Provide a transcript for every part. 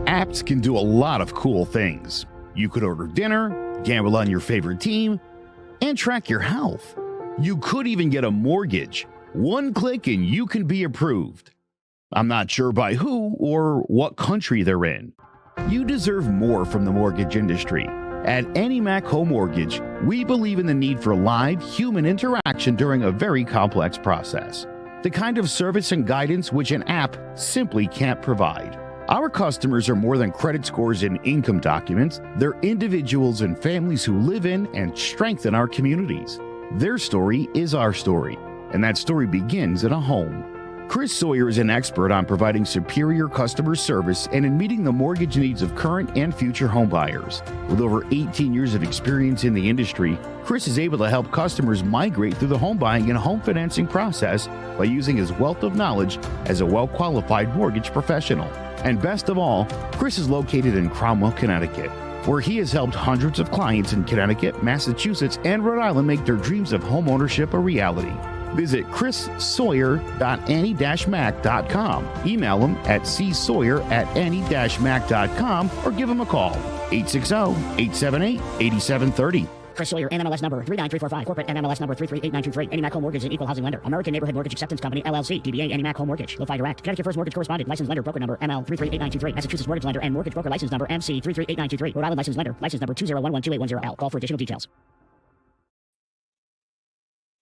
Apps can do a lot of cool things. You could order dinner, gamble on your favorite team, and track your health. You could even get a mortgage. One click and you can be approved. I'm not sure by who or what country they're in. You deserve more from the mortgage industry. At AnyMac Home Mortgage, we believe in the need for live human interaction during a very complex process. The kind of service and guidance which an app simply can't provide. Our customers are more than credit scores and income documents. They're individuals and families who live in and strengthen our communities. Their story is our story, and that story begins in a home. Chris Sawyer is an expert on providing superior customer service and in meeting the mortgage needs of current and future home buyers. With over 18 years of experience in the industry, Chris is able to help customers migrate through the home buying and home financing process by using his wealth of knowledge as a well-qualified mortgage professional. And best of all, Chris is located in Cromwell, Connecticut, where he has helped hundreds of clients in Connecticut, Massachusetts, and Rhode Island make their dreams of home ownership a reality. Visit chrissawyer.any-mac.com. Email him at csawyer@any-mac.com or give him a call, 860-878-8730. Chris Sawyer, NMLS number 39345, corporate NMLS number 338923. AnyMac Home Mortgage is an equal housing lender. American Neighborhood Mortgage Acceptance Company, LLC. DBA AnyMac Home Mortgage. LoFi Direct. Connecticut First Mortgage Correspondent. License lender. Broker number ML 338923. Massachusetts Mortgage Lender and Mortgage Broker License number MC 338923. Rhode Island License Lender. License number 201128110L. Call for additional details.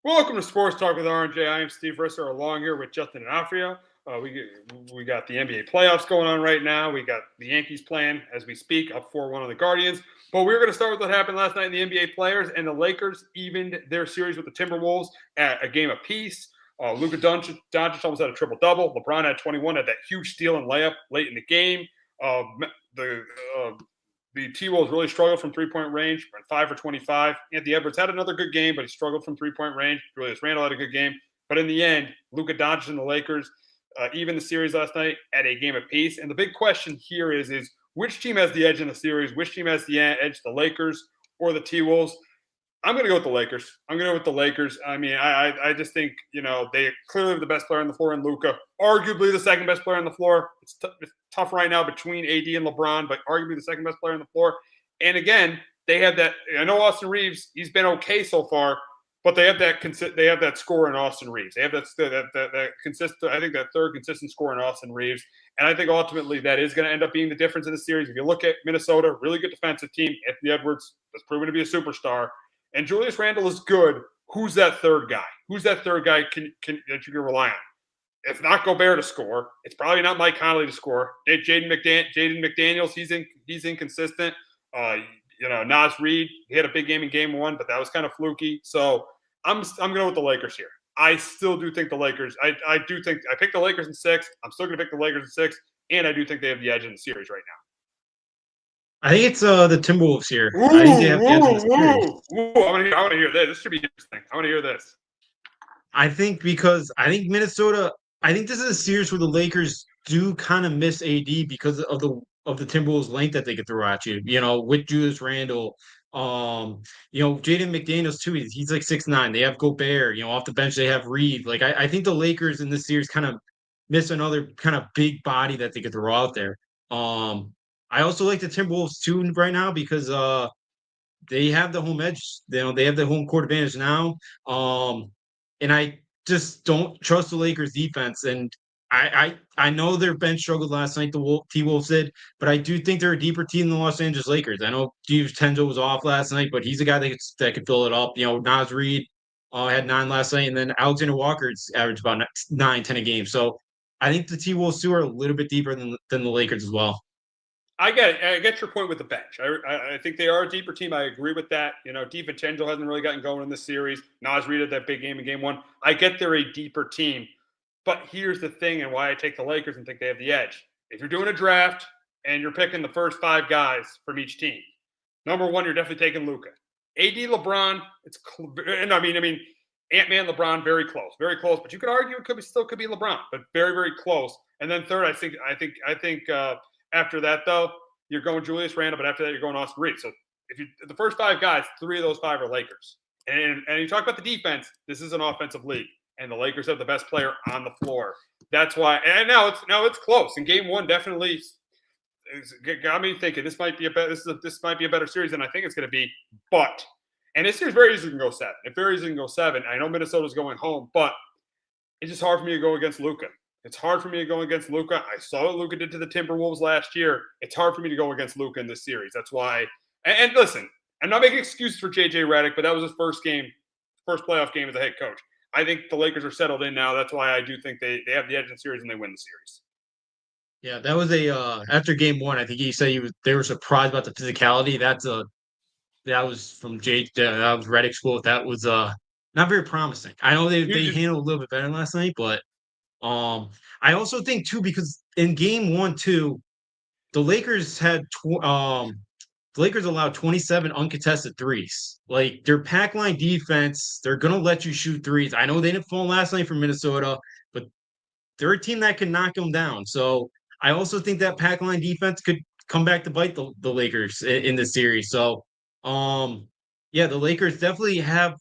Welcome to Sports Talk with R&J. I am Steve Risser, along here with Justin and Afria. We got the NBA playoffs going on right now. We got the Yankees playing as we speak, up 4-1 on the Guardians. But we're going to start with what happened last night in the NBA players, and the Lakers evened their series with the Timberwolves at a game apiece. Luka Doncic almost had a triple-double. LeBron had 21, had that huge steal and layup late in the game. The T-Wolves really struggled from three-point range, went 5 for 25. Anthony Edwards had another good game, but he struggled from three-point range. Julius Randle had a good game. But in the end, Luka Doncic and the Lakers even the series last night at a game apiece. And the big question here is which team has the edge in the series? Which team has the edge, the Lakers or the T-Wolves? I'm going to go with the Lakers. I mean, I just think, they clearly have the best player on the floor in Luka, arguably the second best player on the floor. It's tough right now between AD and LeBron, but arguably the second best player on the floor. And again, they have that. I know Austin Reeves, he's been okay so far, but they have that score in Austin Reeves. They have that consistent. I think that third consistent score in Austin Reeves, and I think ultimately that is going to end up being the difference in the series. If you look at Minnesota, really good defensive team. Anthony Edwards has proven to be a superstar. And Julius Randle is good. Who's that third guy? Who's that third guy that you can rely on? It's not Gobert to score. It's probably not Mike Conley to score. Jaden McDaniels, he's inconsistent. Naz Reid, he had a big game in game one, but that was kind of fluky. So I'm going with the Lakers here. I still do think the Lakers. I picked the Lakers in 6. I'm still going to pick the Lakers in 6, and I do think they have the edge in the series right now. I think it's the Timberwolves here. I think they have the edge in the series. I want to hear this. This should be interesting. I want to hear this. I think Minnesota. I think this is a series where the Lakers do kind of miss AD because of the Timberwolves' length that they could throw at you. With Julius Randle, Jaden McDaniels too. He's like 6'9". They have Gobert. Off the bench they have Reed. Like I think the Lakers in this series kind of miss another kind of big body that they could throw out there. I also like the Timberwolves too right now because they have the home edge. They have the home court advantage now. And I just don't trust the Lakers defense. And I know their bench struggled last night, the T-Wolves did, but I do think they're a deeper team than the Los Angeles Lakers. I know DiVincenzo was off last night, but he's a guy that could fill it up. Naz Reid had 9 last night, and then Alexander Walker's averaged about 9-10 a game. So I think the T-Wolves too are a little bit deeper than the Lakers as well. I get your point with the bench. I think they are a deeper team. I agree with that. DiVincenzo hasn't really gotten going in this series. Naz Reid had that big game in game one. I get they're a deeper team. But here's the thing and why I take the Lakers and think they have the edge. If you're doing a draft and you're picking the first 5 guys from each team, number 1, you're definitely taking Luka. AD, LeBron, I mean, Ant-Man, LeBron, very close. But you could argue it still could be LeBron, but very, very close. And then third, I think after that, though, you're going Julius Randle, but after that, you're going Austin Reeves. So the first 5 guys, 3 of those 5 are Lakers. And you talk about the defense, this is an offensive league, and the Lakers have the best player on the floor. That's why. And now it's close. In game one, definitely, got me thinking this might be a better this might be a better series than I think it's going to be. But and this series very easily can go 7. It very easily can go 7. I know Minnesota's going home, but it's just hard for me to go against Luka. It's hard for me to go against Luka. I saw what Luka did to the Timberwolves last year. It's hard for me to go against Luka in this series. That's why. And listen, I'm not making excuses for JJ Redick, but that was his first playoff game as a head coach. I think the Lakers are settled in now. That's why I do think they have the edge in the series and they win the series. Yeah, that was after game one. I think he said they were surprised about the physicality. That was from that was Redick's quote. That was not very promising. I know they handled a little bit better last night, but I also think too because in game 1 too, the Lakers the Lakers allowed 27 uncontested threes. Like their pack line defense, they're gonna let you shoot threes. I know they didn't fall last night from Minnesota, but they're a team that can knock them down. So I also think that pack line defense could come back to bite the Lakers in this series. So yeah, the Lakers definitely have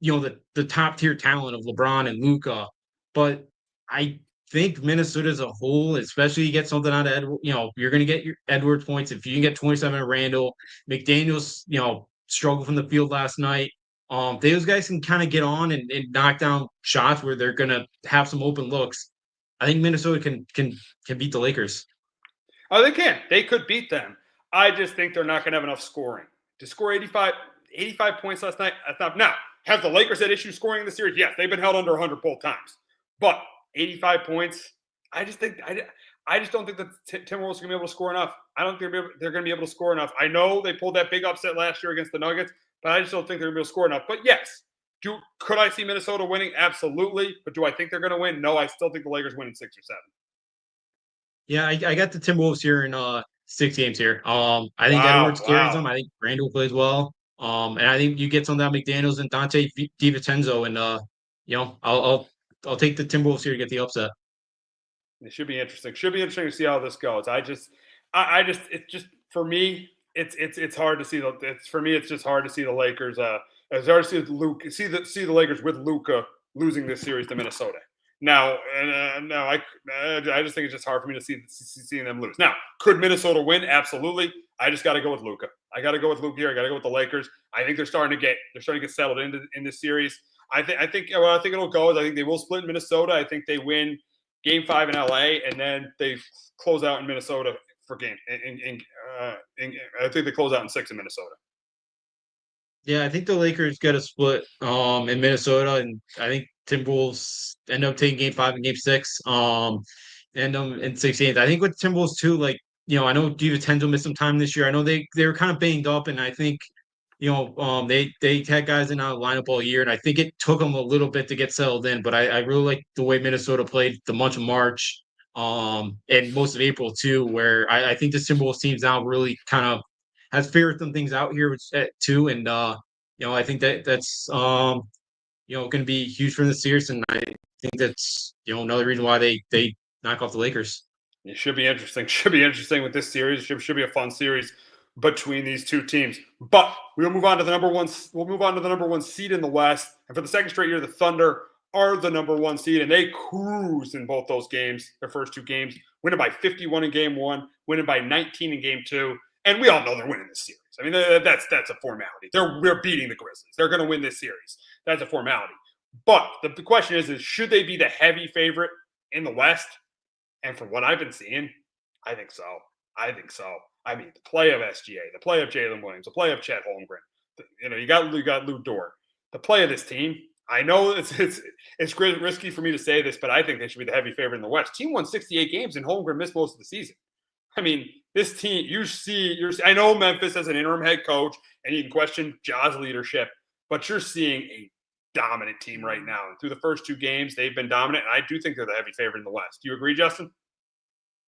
the top tier talent of LeBron and Luka, but I think Minnesota as a whole, especially you get something out of Edward, you're going to get your Edwards points if you can get 27 at Randall. McDaniel's, struggled from the field last night. Those guys can kind of get on and knock down shots where they're going to have some open looks. I think Minnesota can beat the Lakers. Oh, they can. They could beat them. I just think they're not going to have enough scoring to score 85 points last night. That's not now. Have the Lakers had issues scoring in the series? Yes, they've been held under 100 both times. But 85 points, I just don't think the Timberwolves are going to be able to score enough. I don't think they're going to be able to score enough. I know they pulled that big upset last year against the Nuggets, but I just don't think they're going to be able to score enough. But yes, could I see Minnesota winning? Absolutely. But do I think they're going to win? No, I still think the Lakers win in 6 or 7. Yeah, I got the Timberwolves here in 6 games here. I think Edwards carries them. I think Randall plays well. And I think you get something out of McDaniels and Dante DiVincenzo, and I'll take the Timberwolves here to get the upset. It should be interesting. Should be interesting to see how this goes. It's just for me, it's hard to see it's just hard to see the Lakers. It's hard to see the Lakers with Luka losing this series to Minnesota. Now, I just think it's just hard for me to see them lose. Now, could Minnesota win? Absolutely. I just got to go with Luka. I got to go with Luka here. I got to go with the Lakers. I think they're starting to get settled in this series. I think it'll go is I think they will split in Minnesota. I think they win Game 5 in LA, and then they close out in Minnesota for game. I think they close out in 6 in Minnesota. Yeah, I think the Lakers get a split in Minnesota, and I think Timberwolves end up taking Game 5 and Game 6. And in 6 games. I think with Timberwolves too, like I know DiVincenzo missed some time this year. I know they were kind of banged up, and I think they had guys in our lineup all year, and I think it took them a little bit to get settled in. But I really like the way Minnesota played the month of March, and most of April too, where I think the Timberwolves team's now really kind of has figured some things out here too, and I think that's going to be huge for the series, and I think that's another reason why they knock off the Lakers. It should be interesting. Should be interesting with this series. Should be a fun series between these two teams. But we'll move on to the number one. We'll move on to the number 1 seed in the West, and for the second straight year, the Thunder are the number 1 seed, and they cruised in both those games. Their first 2 games, winning by 51 in Game 1, winning by 19 in Game 2. And we all know they're winning this series. I mean, that's a formality. They're beating the Grizzlies. They're going to win this series. That's a formality. But the question is should they be the heavy favorite in the West? And from what I've been seeing, I think so. I mean, the play of SGA, the play of Jalen Williams, the play of Chet Holmgren. You got Lou Dort. The play of this team. I know it's risky for me to say this, but I think they should be the heavy favorite in the West. Team won 68 games, and Holmgren missed most of the season. I mean, this team, I know Memphis as an interim head coach, and you can question Ja's leadership, but you're seeing a dominant team right now. And through the first 2 games, they've been dominant, and I do think they're the heavy favorite in the West. Do you agree, Justin?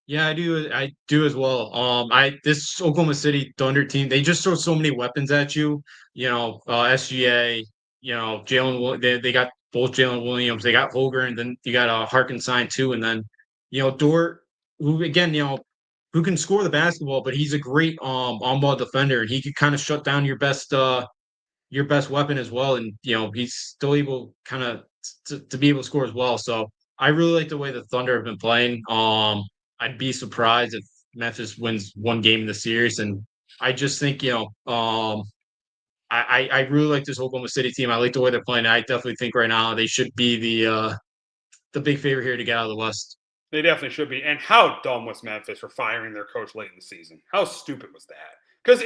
Yeah, I do. I do as well. This Oklahoma City Thunder team, they just throw so many weapons at you. SGA, Jalen. They got both Jalen Williams. They got Holger, and then you got Hartenstein too. And then Dort, who again, who can score the basketball, but he's a great on-ball defender, and he could kind of shut down your best weapon as well. And he's still able kind of to be able to score as well. So I really like the way the Thunder have been playing. I'd be surprised if Memphis wins one game in the series, and I just think I really like this Oklahoma City team. I like the way they're playing. I definitely think right now they should be the big favorite here to get out of the West. They definitely should be. And how dumb was Memphis for firing their coach late in the season? How stupid was that? Because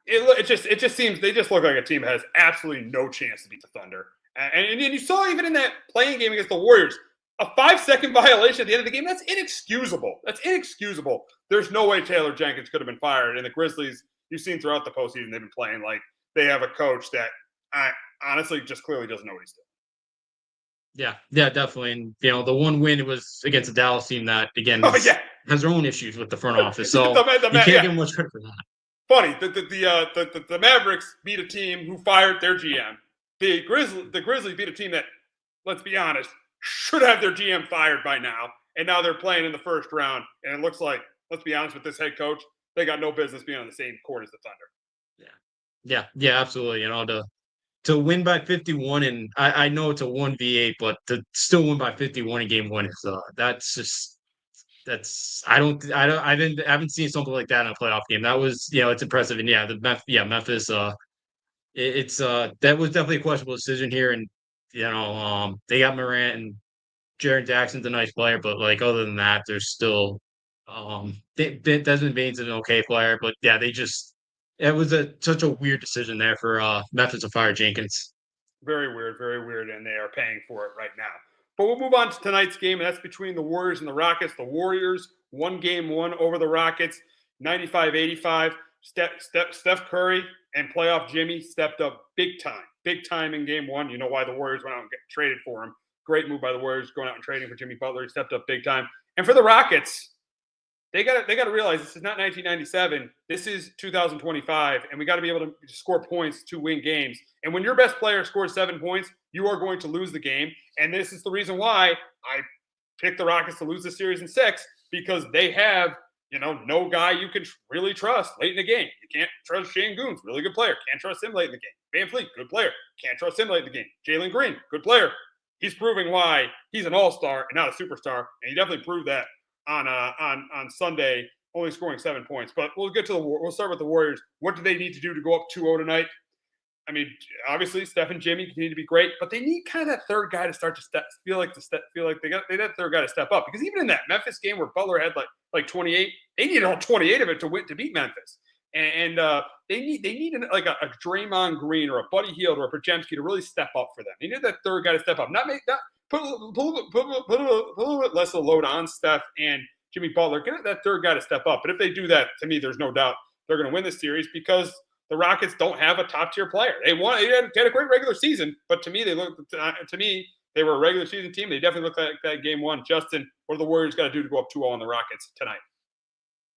it just seems they just look like a team that has absolutely no chance to beat the Thunder. And you saw even in that playing game against the Warriors, a 5-second violation at the end of the game. That's inexcusable. That's inexcusable. There's no way Taylor Jenkins could have been fired. And the Grizzlies, you've seen throughout the postseason, they've been playing like they have a coach that I honestly just clearly doesn't know what he's doing. Yeah, definitely. And the one win was against the Dallas team that again has their own issues with the front office. So you can't give them much credit for that. Funny, the Mavericks beat a team who fired their GM. The Grizzlies beat a team that, let's be honest, should have their GM fired by now. And now they're playing in the first round. And it looks like, let's be honest with this head coach, they got no business being on the same court as the Thunder. Yeah, absolutely. To win by 51, and I know it's a 1v8, but to still win by 51 in game one is I haven't seen something like that in a playoff game. That was it's impressive. And Memphis it's that was definitely a questionable decision here. And they got Morant, and Jaren Jackson's a nice player, but like other than that, there's still Desmond Bane's an okay player, but yeah, it was such a weird decision there for Memphis to fire Jenkins. Very weird, and they are paying for it right now. But we'll move on to tonight's game, and that's between the Warriors and the Rockets. The Warriors won game one over the Rockets, 95-85. Steph Curry and playoff Jimmy stepped up big time in game one. You know why the Warriors went out and traded for him. Great move by the Warriors going out and trading for Jimmy Butler. He stepped up big time. And for the Rockets, they got to realize this is not 1997. This is 2025, and we got to be able to score points to win games. And when your best player scores 7 points, you are going to lose the game. And this is the reason why I picked the Rockets to lose the series in 6, because they have no guy you can really trust late in the game. You can't trust Shane Goons, really good player. Can't trust him late in the game. Van Fleet, good player. Can't trust him late in the game. Jalen Green, good player. He's proving why he's an all-star and not a superstar, and he definitely proved that on Sunday, only scoring 7 points. But we'll start with the Warriors. What do they need to do to go up 2-0 tonight? I mean, obviously Steph and Jimmy continue to be great, but they need kind of that third guy to start to feel like they got that third guy to step up. Because even in that Memphis game where Butler had like 28, they needed all 28 of it to beat Memphis. And they need like a Draymond Green or a Buddy Hield or a Podziemski to really step up for them. They need that third guy to step up, not put a little bit less of a load on Steph and Jimmy Butler. Get that third guy to step up. But if they do that, to me, there's no doubt they're going to win this series, because the Rockets don't have a top-tier player. They had a great regular season, but to me, they were a regular season team. They definitely looked like that game one. Justin, what do the Warriors got to do to go up 2-0 on the Rockets tonight?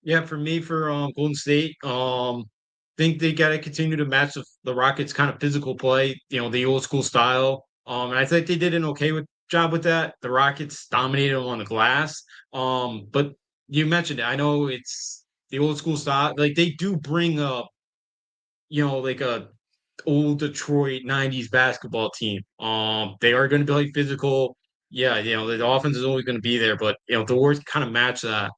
Yeah, for me, for Golden State, think they got to continue to match the Rockets' kind of physical play, the old school style. And I think they did an okay job with that. The Rockets dominated them on the glass. But you mentioned it. I know it's the old school style. Like they do bring up, like a old Detroit 90s basketball team. They are going to be like physical. Yeah, the offense is always going to be there, but the Warriors kind of match that.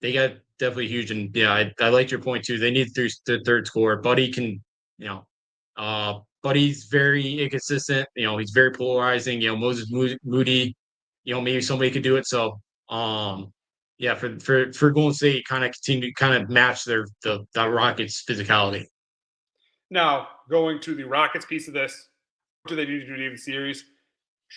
They got definitely huge, and yeah, I liked your point too. They need the third score. Buddy can, Buddy's very inconsistent. He's very polarizing. Moses Moody, maybe somebody could do it. So, yeah, for Golden State, kind of match the Rockets' physicality. Now, going to the Rockets piece of this, what do they need to do to the series?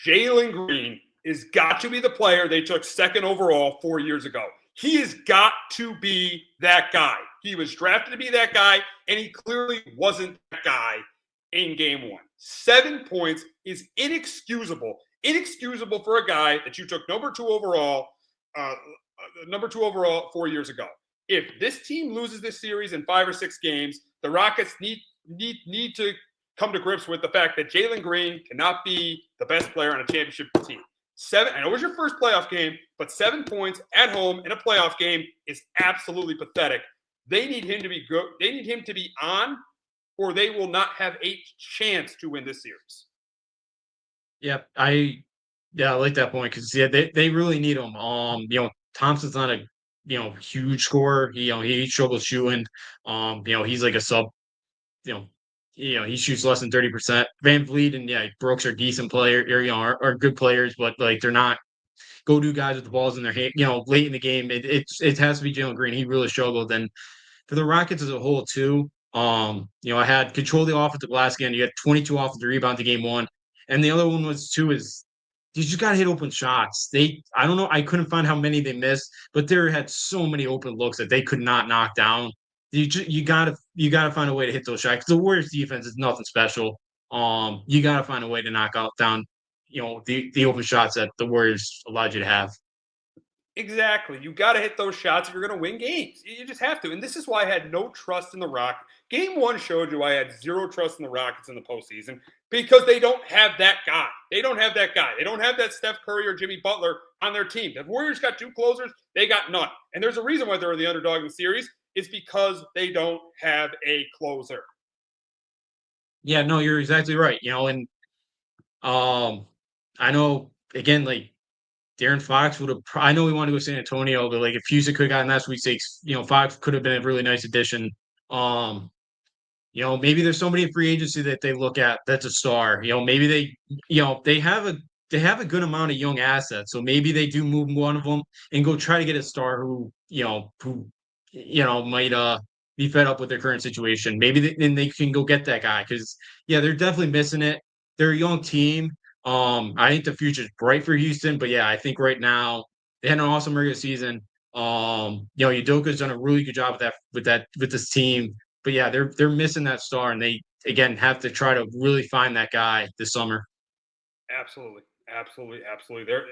Jalen Green has got to be the player they took second overall 4 years ago. He has got to be that guy. He was drafted to be that guy, and he clearly wasn't that guy in game one. 7 points is inexcusable. Inexcusable for a guy that you took number two overall 4 years ago. If this team loses this series in 5 or 6 games, the Rockets need to come to grips with the fact that Jalen Green cannot be the best player on a championship team. I know it was your first playoff game, but 7 points at home in a playoff game is absolutely pathetic. They need him to be good. They need him to be on, or they will not have a chance to win this series. Yeah, I like that point because they really need him. Thompson's not a huge scorer. He struggles shooting. He's like a sub. You know, he shoots less than 30%. Van Vliet and Brooks are decent player, or, are good players, but like they're not go-to guys with the balls in their hand. Late in the game, it has to be Jalen Green. He really struggled. And for the Rockets as a whole, too, I had control the offensive glass again. You had 22 offensive rebounds in game one, and the other one was too is you just got to hit open shots. I don't know, I couldn't find how many they missed, but there had so many open looks that they could not knock down. You gotta find a way to hit those shots. The Warriors defense is nothing special. You gotta find a way to knock out down, the open shots that the Warriors allowed you to have. Exactly. You got to hit those shots if you're going to win games. You just have to. And this is why I had no trust in the Rockets. Game one showed you I had zero trust in the Rockets in the postseason because they don't have that guy. They don't have that guy. They don't have that Steph Curry or Jimmy Butler on their team. The Warriors got two closers. They got none. And there's a reason why they're the underdog in the series. It's because they don't have a closer. Yeah, no, you're exactly right. And I know again, like Darren Fox would have. I know we want to go San Antonio, but like if Houston could have gotten that Sweet Six, Fox could have been a really nice addition. Maybe there's somebody in free agency that they look at that's a star. Maybe they have a good amount of young assets, so maybe they do move one of them and go try to get a star who might be fed up with their current situation. Maybe then they can go get that guy because they're definitely missing it. They're a young team. I think the future is bright for Houston, but I think right now they had an awesome regular season. Udoka's done a really good job with this team, but they're missing that star, and they again have to try to really find that guy this summer. Absolutely. They're,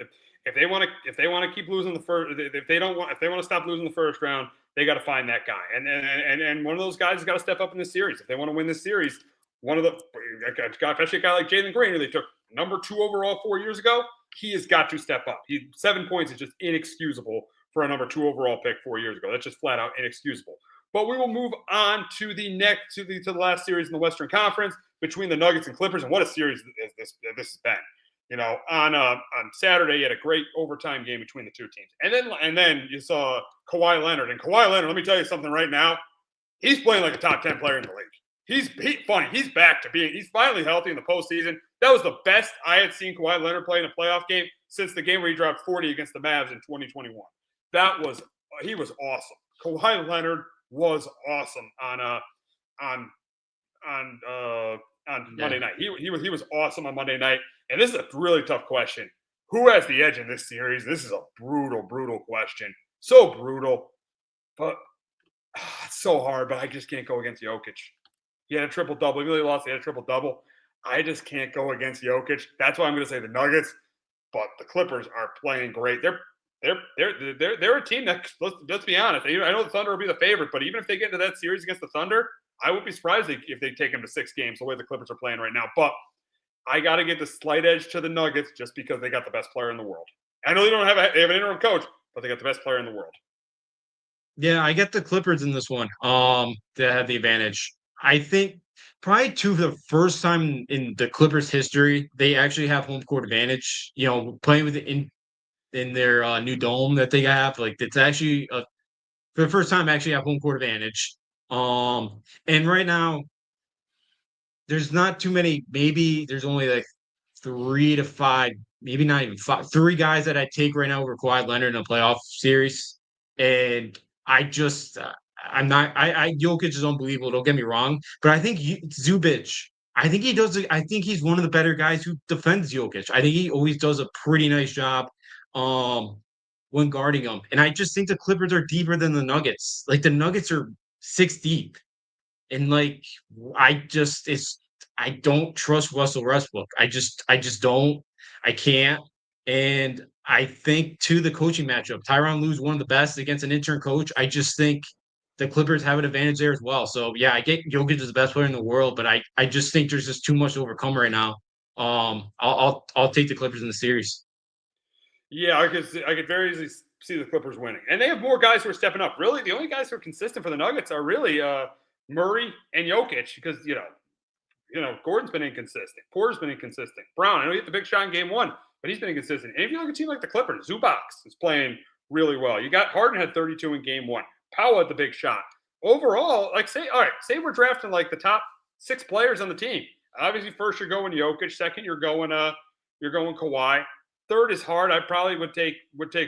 if they want to keep losing the first, if they want to stop losing the first round, they got to find that guy, and one of those guys has got to step up in this series if they want to win this series. One of the, especially a guy like Jalen Green, who they took number 2 overall 4 years ago, he has got to step up. 7 points is just inexcusable for a number 2 overall pick 4 years ago. That's just flat out inexcusable. But we will move on to the last series in the Western Conference between the Nuggets and Clippers, and what a series this has been. On Saturday, you had a great overtime game between the two teams. And then you saw Kawhi Leonard. And Kawhi Leonard, let me tell you something right now. He's playing like a top 10 player in the league. He's funny. He's back to he's finally healthy in the postseason. That was the best I had seen Kawhi Leonard play in a playoff game since the game where he dropped 40 against the Mavs in 2021. He was awesome. Kawhi Leonard was awesome on Monday night. He was awesome on Monday night. And this is a really tough question. Who has the edge in this series? This is a brutal question. So brutal. But it's so hard, but I just can't go against Jokic. He had a triple-double. He really lost. He had a triple-double. I just can't go against Jokic. That's why I'm going to say the Nuggets. But the Clippers are playing great. They're a team that, let's be honest. I know the Thunder will be the favorite, but even if they get into that series against the Thunder, I would be surprised if they take them to 6 games the way the Clippers are playing right now. But I got to get the slight edge to the Nuggets just because they got the best player in the world. I know they have an interim coach, but they got the best player in the world. Yeah, I get the Clippers in this one. That have the advantage. I think probably for the first time in the Clippers history, they actually have home court advantage. Playing with it in their new dome that they have, like it's actually for the first time actually have home court advantage. And right now there's not too many. Maybe there's only like 3 to 5, maybe not even 5, 3 guys that I take right now over Kawhi Leonard in a playoff series, and I just I'm not. Jokic is unbelievable. Don't get me wrong, but I think Zubic. I think he does. I think he's one of the better guys who defends Jokic. I think he always does a pretty nice job when guarding him. And I just think the Clippers are deeper than the Nuggets. Like the Nuggets are 6 deep, and like I don't trust Russell Westbrook. I just don't. I can't. And I think to the coaching matchup, Tyronn Lue's one of the best against an intern coach. I just think the Clippers have an advantage there as well. So I get Jokic is the best player in the world, but I just think there's just too much to overcome right now. I'll take the Clippers in the series. Yeah, I could very easily see the Clippers winning, and they have more guys who are stepping up. Really, the only guys who are consistent for the Nuggets are really Murray and Jokic, because Gordon's been inconsistent. Porter's been inconsistent. Brown, I know he hit the big shot in game 1, but he's been inconsistent. And if you look at a team like the Clippers, Zubac is playing really well. You got Harden had 32 in game one. Powell had the big shot. Overall, like say we're drafting like the top 6 players on the team. Obviously, first you're going Jokic, second you're going Kawhi. Third is hard. I probably would take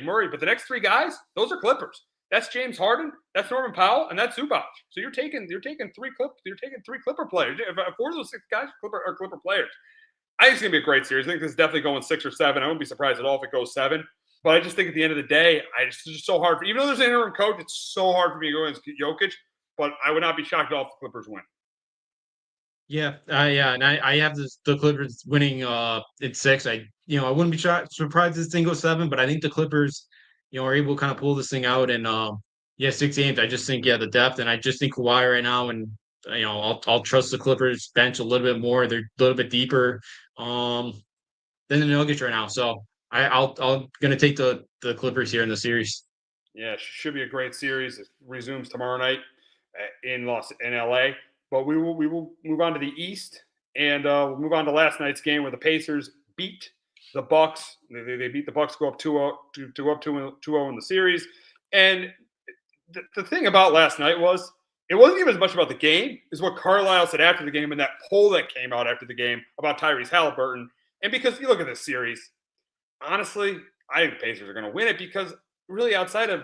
Murray, but the next 3 guys, those are Clippers. That's James Harden, that's Norman Powell, and that's Zubac. So you're taking 3 Clipper players. 4 of those 6 guys are Clipper players. I think it's gonna be a great series. I think this is definitely going 6 or 7. I wouldn't be surprised at all if it goes 7. But I just think at the end of the day, it's just so hard. Even though there's an interim coach, it's so hard for me to go against Jokic. But I would not be shocked at all if the Clippers win. Yeah, and I have the Clippers winning in 6. I wouldn't be surprised if this thing goes 7, but I think the Clippers, are able to kind of pull this thing out and 6 games. I just think the depth, and I just think Kawhi right now, and I'll trust the Clippers bench a little bit more. They're a little bit deeper than the Nuggets right now. So I'll gonna take the Clippers here in the series. Yeah, it should be a great series. It resumes tomorrow night in LA. But we will move on to the East, and we'll move on to last night's game where the Pacers beat the Bucks. They beat the Bucks, go up 2-0 in the series. And the thing about last night was it wasn't even as much about the game as what Carlisle said after the game and that poll that came out after the game about Tyrese Halliburton. And because you look at this series, honestly, I think the Pacers are going to win it because really outside of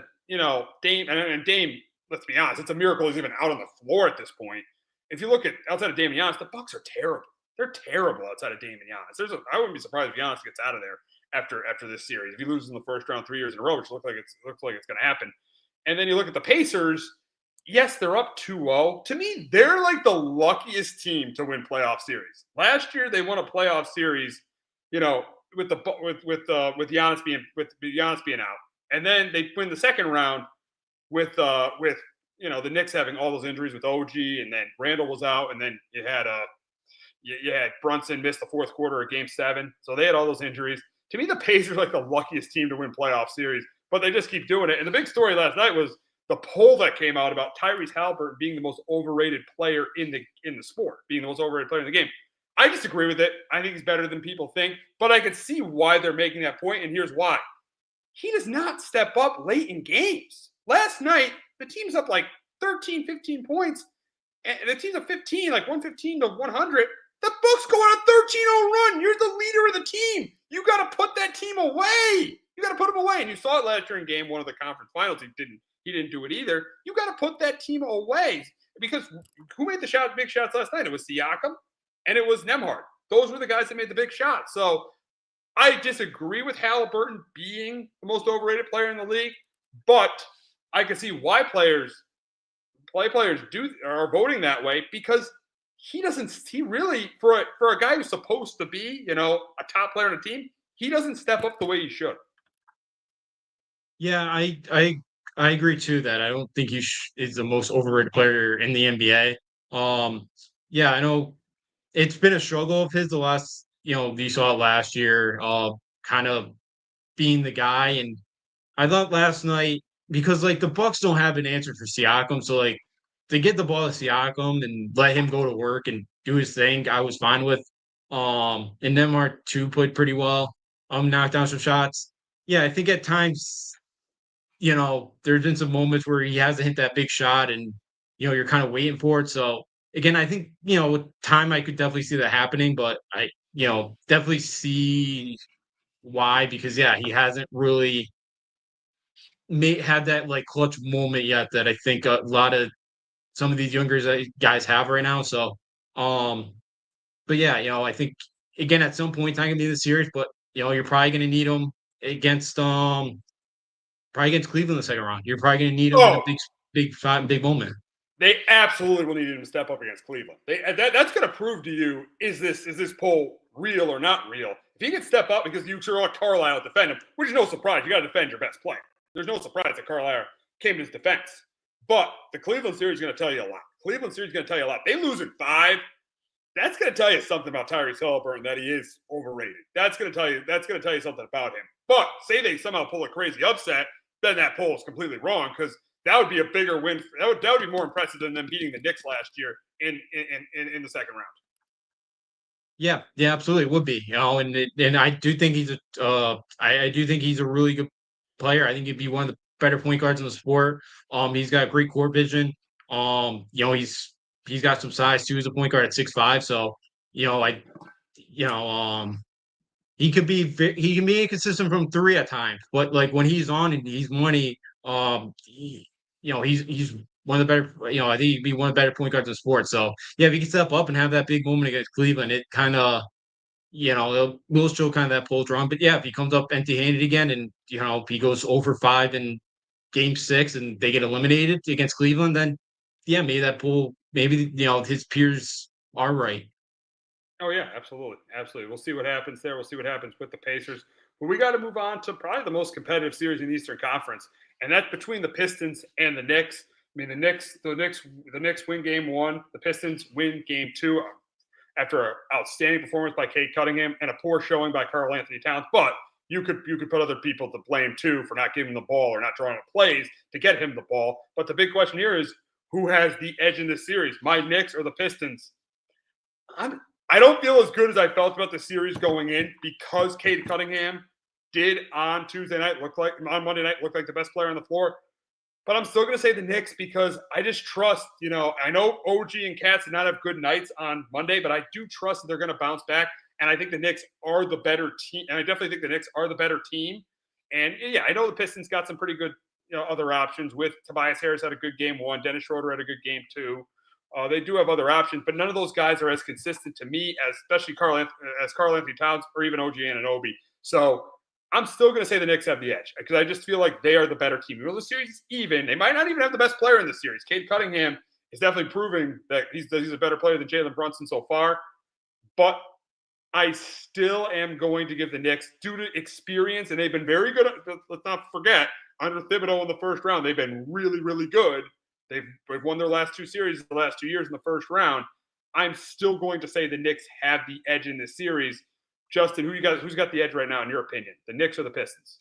Dame and Dame, let's be honest, it's a miracle he's even out on the floor at this point. If you look at outside of Dame and Giannis, the Bucks are terrible. They're terrible outside of Dame and Giannis. I wouldn't be surprised if Giannis gets out of there after this series. If he loses in the first round 3 years in a row, which looks like it's going to happen. And then you look at the Pacers. Yes, they're up 2-0. To me, they're like the luckiest team to win playoff series. Last year, they won a playoff series, with Giannis being out, and then they win the second round with the Knicks having all those injuries with OG, and then Randall was out, and then you had Brunson missed the fourth quarter of Game 7, so they had all those injuries. To me, the Pacers are like the luckiest team to win playoff series, but they just keep doing it. And the big story last night was the poll that came out about Tyrese Halliburton being the most overrated player in the sport, being the most overrated player in the game. I disagree with it. I think he's better than people think, but I can see why they're making that point, and here's why. He does not step up late in games. Last night, the team's up like 13, 15 points, and the team's up 15, like 115 to 100. The Bucks go on a 13-0 run. You're the leader of the team. You got to put that team away. You got to put them away. And you saw it last year in game 1 of the conference finals. He didn't do it either. You got to put that team away because who made the big shots last night? It was Siakam and it was Nembhard. Those were the guys that made the big shots. So I disagree with Halliburton being the most overrated player in the league, but I can see why players are voting that way because he really for a guy who's supposed to be, a top player on a team, he doesn't step up the way he should. Yeah, I agree too that I don't think he is the most overrated player in the NBA. Yeah, I know it's been a struggle of his the last, you saw it last year, kind of being the guy. And I thought last night, because like the Bucks don't have an answer for Siakam, so like to get the ball to Siakam and let him go to work and do his thing, I was fine with. And Neymar too played pretty well. Knocked down some shots. Yeah, I think at times, there's been some moments where he hasn't hit that big shot, and you're kind of waiting for it. So again, I think with time I could definitely see that happening, but I definitely see why, because he hasn't really had that like clutch moment yet that I think a lot of some of these younger guys have right now. So, but yeah, I think again at some point I'm gonna be the series, but you're probably gonna need them against probably against Cleveland in the second round. You're probably gonna need them in a big moment. They absolutely will need him to step up against Cleveland. That's going to prove to you, is this poll real or not real? If he can step up, because you saw Carlisle defend him, which is no surprise. You got to defend your best player. There's no surprise that Carlisle came to his defense. But the Cleveland series is going to tell you a lot. They lose in 5. That's going to tell you something about Tyrese Halliburton, that he is overrated. That's going to tell you something about him. But say they somehow pull a crazy upset, then that poll is completely wrong, because that would be a bigger win. That would be more impressive than them beating the Knicks last year in the second round. Yeah, absolutely, it would be. And I do think he's I do think he's a really good player. I think he'd be one of the better point guards in the sport. He's got great court vision. He's got some size too as a point guard at 6'5". So, you know, I you know, he can be inconsistent from three at times, but like when he's on and he's money, he's one of the better. I think he'd be one of the better point guards in sports. So yeah, if he can step up and have that big moment against Cleveland, it kind of it will show kind of that pull drum. But yeah, if he comes up empty-handed again and if he goes over 5 in Game 6 and they get eliminated against Cleveland, then yeah, maybe his peers are right. Oh yeah, absolutely, absolutely. We'll see what happens there. We'll see what happens with the Pacers. But we got to move on to probably the most competitive series in the Eastern Conference, and that's between the Pistons and the Knicks. I mean, the Knicks win Game 1. The Pistons win Game 2 after an outstanding performance by Cade Cunningham and a poor showing by Karl Anthony Towns. But you could put other people to blame too for not giving him the ball or not drawing up plays to get him the ball. But the big question here is who has the edge in this series, my Knicks or the Pistons? I don't feel as good as I felt about the series going in because Cade Cunningham did on Monday night look like the best player on the floor. But I'm still going to say the Knicks because I just trust, I know OG and Cats did not have good nights on Monday, but I do trust that they're going to bounce back. And I think the Knicks are the better team. And I definitely think the Knicks are the better team. And yeah, I know the Pistons got some pretty good, other options with Tobias Harris had a good game 1. Dennis Schroeder had a good game 2. They do have other options, but none of those guys are as consistent to me as especially Karl Anthony Towns or even OG Anunoby. So I'm still going to say the Knicks have the edge because I just feel like they are the better team. Even though the series is even, they might not even have the best player in the series. Cade Cunningham is definitely proving that he's a better player than Jalen Brunson so far. But I still am going to give the Knicks due to experience, and they've been very good. Let's not forget, under Thibodeau in the first round, they've been really, really good. They've won their last 2 series the last 2 years in the first round. I'm still going to say the Knicks have the edge in this series. Justin, who's got the edge right now in your opinion? The Knicks or the Pistons?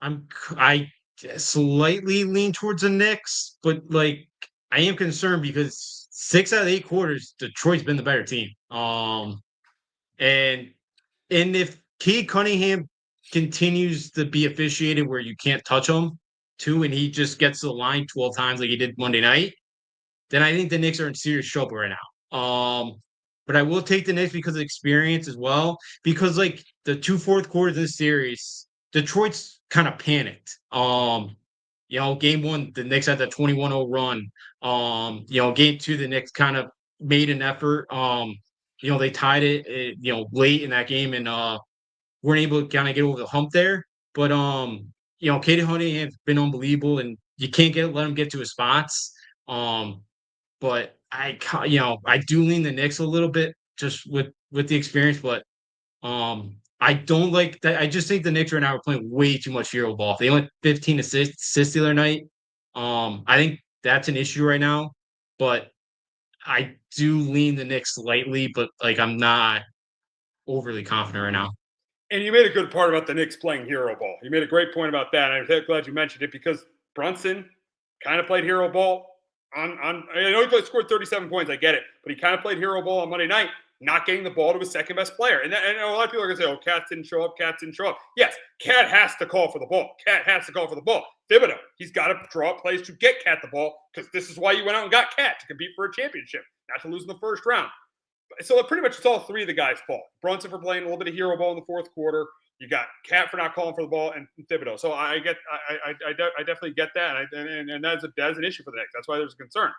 I slightly lean towards the Knicks, but like I am concerned because 6 out of 8 quarters, Detroit's been the better team. And if Cade Cunningham continues to be officiated where you can't touch him too, and he just gets to the line 12 times like he did Monday night, then I think the Knicks are in serious trouble right now. But I will take the Knicks because of experience as well. Because like the 2 fourth quarters of this series, Detroit's kind of panicked. Game 1, the Knicks had that 21-0 run. Game 2, the Knicks kind of made an effort. They tied it, late in that game and weren't able to kind of get over the hump there. But Cade Cunningham's been unbelievable, and you can't let him get to his spots. But I do lean the Knicks a little bit just with the experience, but I don't like that. I just think the Knicks right now are playing way too much hero ball. They only 15 assists the other night. I think that's an issue right now, but I do lean the Knicks slightly, but like I'm not overly confident right now. And you made a good part about the Knicks playing hero ball. You made a great point about that. And I'm glad you mentioned it because Brunson kind of played hero ball I know he scored 37 points. I get it. But he kind of played hero ball on Monday night, not getting the ball to his second best player. And a lot of people are going to say, oh, Cats didn't show up. Cats didn't show up. Yes, Cat has to call for the ball. Cat has to call for the ball. Thibodeau, he's got to draw up plays to get Cat the ball because this is why you went out and got Cat to compete for a championship, not to lose in the first round. So pretty much it's all 3 of the guys' fault. Brunson for playing a little bit of hero ball in the fourth quarter. You got Cat for not calling for the ball, and Thibodeau. So I definitely get that, and that's an issue for the Knicks. That's why there's a concern.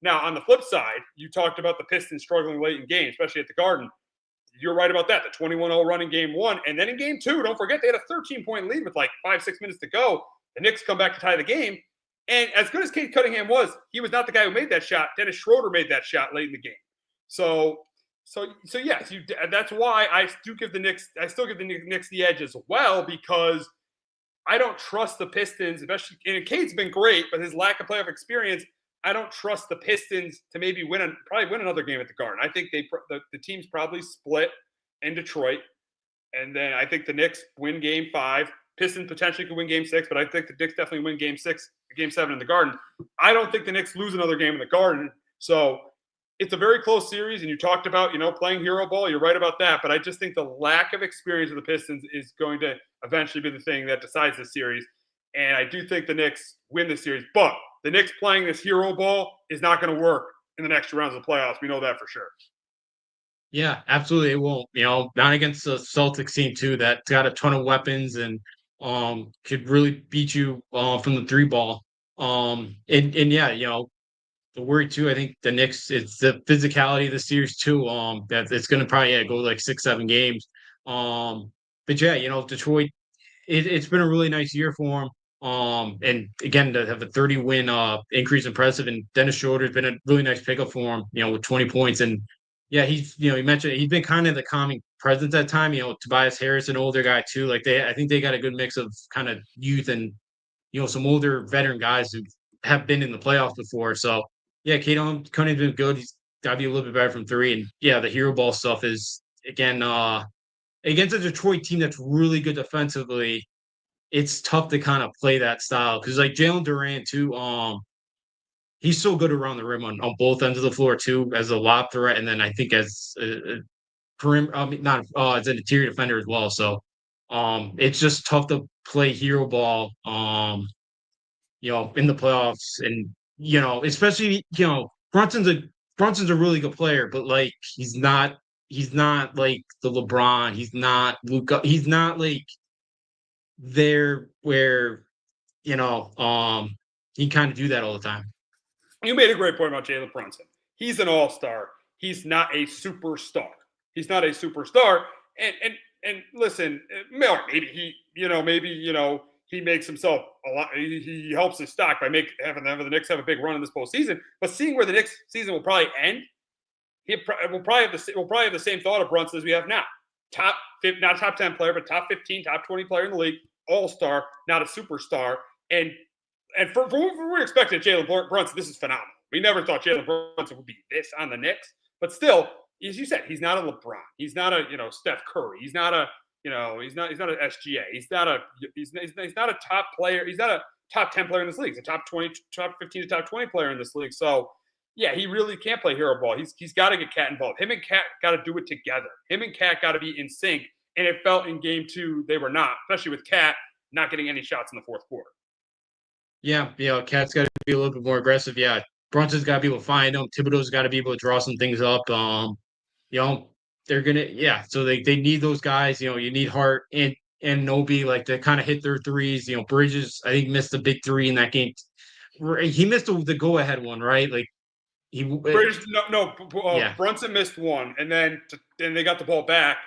Now on the flip side, you talked about the Pistons struggling late in games, especially at the Garden. You're right about that. The 21-0 run in Game 1, and then in Game 2, don't forget they had a 13-point lead with like 5-6 minutes to go. The Knicks come back to tie the game, and as good as Cade Cunningham was, he was not the guy who made that shot. Dennis Schroeder made that shot late in the game. So yes, that's why I still give the Knicks the edge as well because I don't trust the Pistons, especially and Cade's been great, but his lack of playoff experience, I don't trust the Pistons to maybe probably win another game at the Garden. I think the teams probably split in Detroit, and then I think the Knicks win Game 5. Pistons potentially could win Game 6, but I think the Knicks definitely win Game 7 in the Garden. I don't think the Knicks lose another game in the Garden, so. it's a very close series, and you talked about, playing hero ball. You're right about that, but I just think the lack of experience of the Pistons is going to eventually be the thing that decides the series. And I do think the Knicks win the series, but the Knicks playing this hero ball is not going to work in the next 2 rounds of the playoffs. We know that for sure. Yeah, absolutely. It won't, not against the Celtics team too, that's got a ton of weapons and could really beat you from the three ball. And yeah, the worry too, I think the Knicks, it's the physicality of the series too. That it's gonna probably go like 6, 7 games. But yeah, Detroit, it's been a really nice year for him. And again, to have a 30 win increase impressive, and Dennis Schroeder's been a really nice pickup for him, with 20 points. And yeah, he's he mentioned he's been kind of the calming presence at time. Tobias Harris, an older guy too. Like I think they got a good mix of kind of youth and some older veteran guys who have been in the playoffs before. So yeah, Conan's been good. He's got to be a little bit better from three. And yeah, the hero ball stuff is again against a Detroit team that's really good defensively. It's tough to kind of play that style because like Jalen Durant too. He's so good around the rim on both ends of the floor too, as a lob threat, and then I think as a perimeter, not as an interior defender as well. So, it's just tough to play hero ball. In the playoffs, and especially Brunson's a really good player, but like he's not like the LeBron. He's not Luka. He's not like there where he kind of do that all the time. You made a great point about Jalen Brunson. He's an all-star. He's not a superstar. He's not a superstar. And listen, maybe he makes himself a lot. He helps his stock by having the Knicks have a big run in this postseason. But seeing where the Knicks season will probably end, we'll probably have the same thought of Brunson as we have now. Not top 10 player, but top 15, top 20 player in the league, all-star, not a superstar. And for what we're expecting Jalen Brunson, this is phenomenal. We never thought Jalen Brunson would be this on the Knicks, but still, as you said, he's not a LeBron. He's not a Steph Curry. He's not a he's not an SGA. He's not a top player. He's not a top 10 player in this league. He's a top 20, top 15 to top 20 player in this league. So yeah, he really can't play hero ball. He's got to get Cat involved. Him and Cat got to do it together. Him and Cat got to be in sync. And it felt in game 2 they were not, especially with Cat not getting any shots in the fourth quarter. Yeah, Cat's got to be a little bit more aggressive. Yeah, Brunson's got to be able to find them. Thibodeau's got to be able to draw some things up. They're gonna So they need those guys. You need Hart and Nobi like to kind of hit their threes. Bridges I think missed the big three in that game. He missed the go ahead one, right? Like Bridges, Brunson missed one, and then they got the ball back.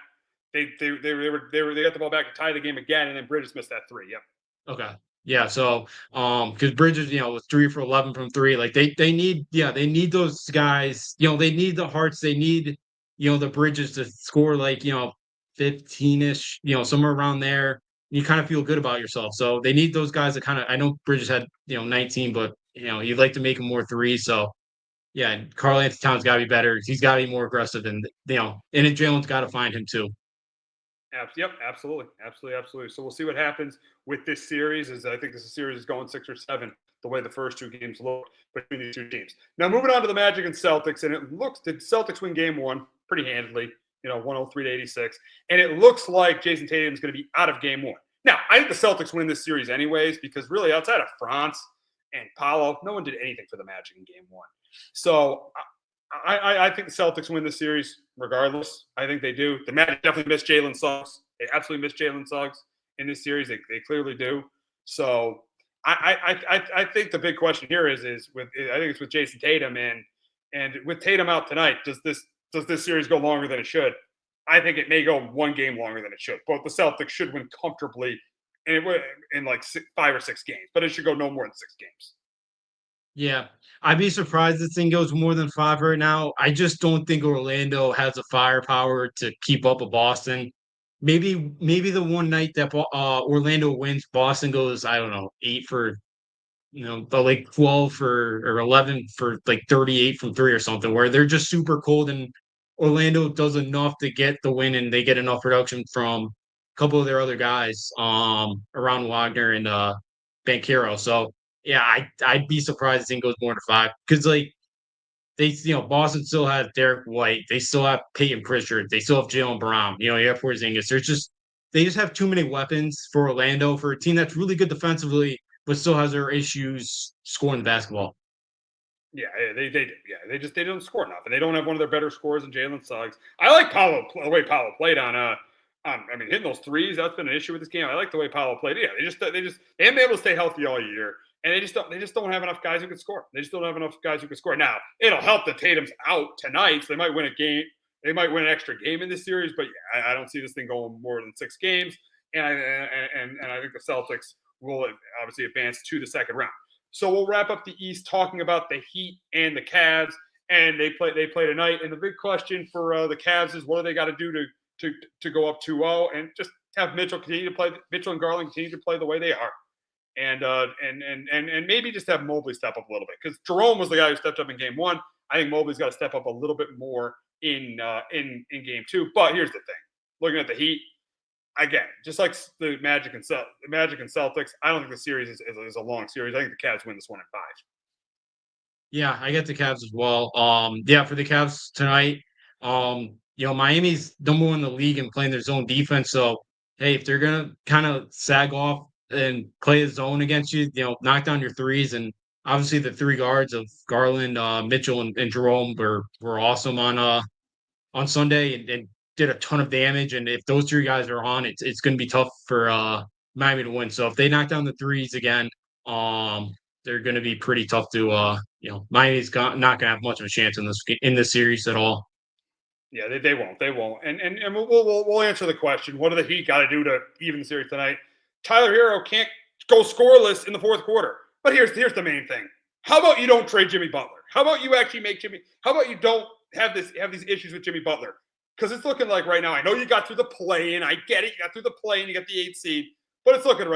They got the ball back to tie the game again, and then Bridges missed that three. Yep. Okay. Yeah, so because Bridges, was 3 for 11 from three. Like they need those guys. They need the Harts. They need the Bridges to score like 15ish, somewhere around there. You kind of feel good about yourself. So they need those guys that kind of. I know Bridges had 19, but you'd like to make him more threes. So yeah, Karl-Anthony Towns got to be better. He's got to be more aggressive, and and then Jalen's got to find him too. Yep, absolutely. So we'll see what happens with this series. I think this series is going 6 or 7, the way the first 2 games looked between these 2 teams. Now moving on to the Magic and Celtics, and it looks the Celtics win game 1 pretty handily, 103 to 86, and it looks like Jason Tatum is going to be out of game 1. Now I think the Celtics win this series anyways because really outside of Franz and Paolo, no one did anything for the Magic in game 1. So I think the Celtics win the series regardless. I think they do. The Magic definitely miss Jalen Suggs. They absolutely miss Jalen Suggs in this series. They clearly do. So I think the big question here is I think it's with Jason Tatum and with Tatum out tonight. Does this series go longer than it should? I think it may go 1 game longer than it should. But the Celtics should win comfortably in like 5 or 6 games. But it should go no more than 6 games. Yeah, I'd be surprised this thing goes more than 5 right now. I just don't think Orlando has the firepower to keep up with Boston. Maybe the one night that Orlando wins, Boston goes, I don't know, 8 for but like 12 or 11 for like 38 from 3 or something, where they're just super cold and Orlando does enough to get the win and they get enough production from a couple of their other guys around Wagner and Banchero. So yeah, I'd be surprised this thing goes more than 5 because like Boston still has Derek White. They still have Peyton Pritchard. They still have Jalen Brown. You have Porzingis. They just have too many weapons for Orlando, for a team that's really good defensively, but still has their issues scoring the basketball. Yeah, they don't score enough, and they don't have one of their better scorers in Jalen Suggs. I like the way Paolo played on hitting those threes. That's been an issue with this game. I like the way Paolo played. Yeah, they haven't been able to stay healthy all year, and they just don't have enough guys who can score. They just don't have enough guys who can score. Now it'll help that Tatum's out tonight, so they might win a game. They might win an extra game in this series, but yeah, I don't see this thing going more than 6 games. And I think the Celtics will obviously advance to the second round. So we'll wrap up the East talking about the Heat and the Cavs, and they play tonight. And the big question for the Cavs is, what do they got to do to go up 2-0 and just have Mitchell and Garland continue to play the way they are, and maybe just have Mobley step up a little bit, because Jerome was the guy who stepped up in Game 1. I think Mobley's got to step up a little bit more in Game 2. But here's the thing: looking at the Heat. Again, just like the Magic and Celtics, I don't think the series is a long series. I think the Cavs win this one in 5. Yeah, I get the Cavs as well. For the Cavs tonight, Miami's number 1 in the league and playing their zone defense. So, hey, if they're gonna kind of sag off and play the zone against you, knock down your threes. And obviously, the 3 guards of Garland, Mitchell, and Jerome were awesome on Sunday and did a ton of damage. And if those 3 guys are on, it's going to be tough for Miami to win. So if they knock down the threes again, they're going to be pretty tough to. Miami's not going to have much of a chance in this series at all. Yeah, they won't. They won't. And we'll answer the question: what do the Heat got to do to even the series tonight? Tyler Hero can't go scoreless in the fourth quarter. But here's the main thing: how about you don't trade Jimmy Butler? How about you actually make Jimmy? How about you don't have these issues with Jimmy Butler? Because it's looking like right now, I know you got through the play-in. I get it. You got through the play-in. You got the 8th seed. But it's looking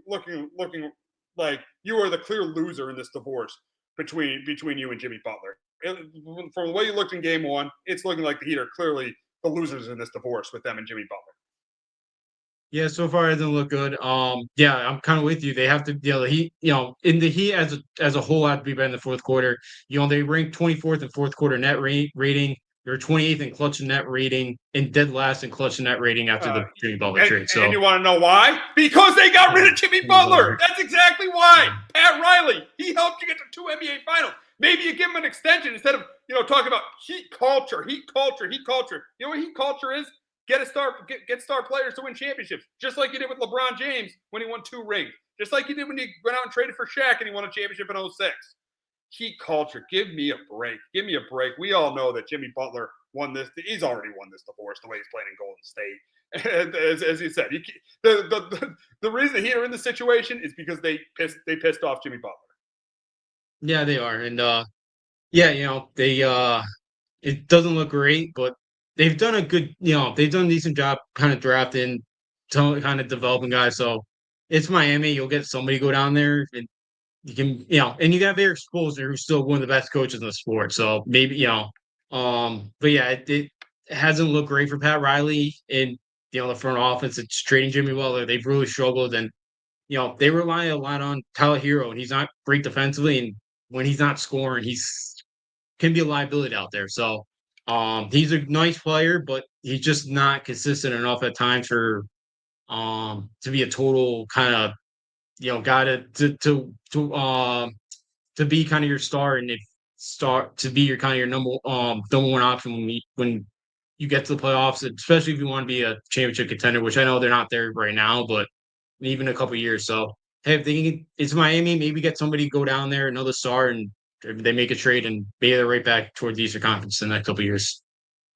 looking like you are the clear loser in this divorce between you and Jimmy Butler. From the way you looked in Game 1, it's looking like the Heat are clearly the losers in this divorce with them and Jimmy Butler. Yeah, so far it doesn't look good. I'm kind of with you. They have to, the Heat, in the Heat as a whole, have to be better in the fourth quarter. They ranked 24th in fourth quarter net rating. They're 28th in clutch and net rating, and dead last in clutch and net rating after the Jimmy Butler trade. So, and you want to know why? Because they got rid of Jimmy Butler. That's exactly why. Pat Riley, he helped you get to 2 NBA finals. Maybe you give him an extension instead of talking about Heat culture. You know what Heat culture is? Get star players to win championships, just like you did with LeBron James when he won 2 rings, just like you did when you went out and traded for Shaq and he won a championship in 06. Heat culture. Give me a break. We all know that Jimmy Butler won this. He's already won this divorce the way he's playing in Golden State. As you said, the reason the Heat are in this situation is because they pissed off Jimmy Butler. Yeah, they are, and it doesn't look great, but they've done a decent job kind of drafting, kind of developing guys. So it's Miami. You'll get somebody go down there and. You can, and you got Eric Spoelstra, who's still one of the best coaches in the sport. So maybe, but yeah, it hasn't looked great for Pat Riley in, the front office. It's trading Jimmy Butler. They've really struggled, and they rely a lot on Tyler Hero, and he's not great defensively. And when he's not scoring, can be a liability out there. So he's a nice player, but he's just not consistent enough at times for to be a total kind of. Got to be kind of your star, and to be your kind of your number 1 option when you get to the playoffs, especially if you want to be a championship contender, which I know they're not there right now, but even a couple of years. So hey, if it's Miami, maybe get somebody to go down there, another star, and they make a trade, and maybe they're right back towards the Eastern Conference in the next couple of years.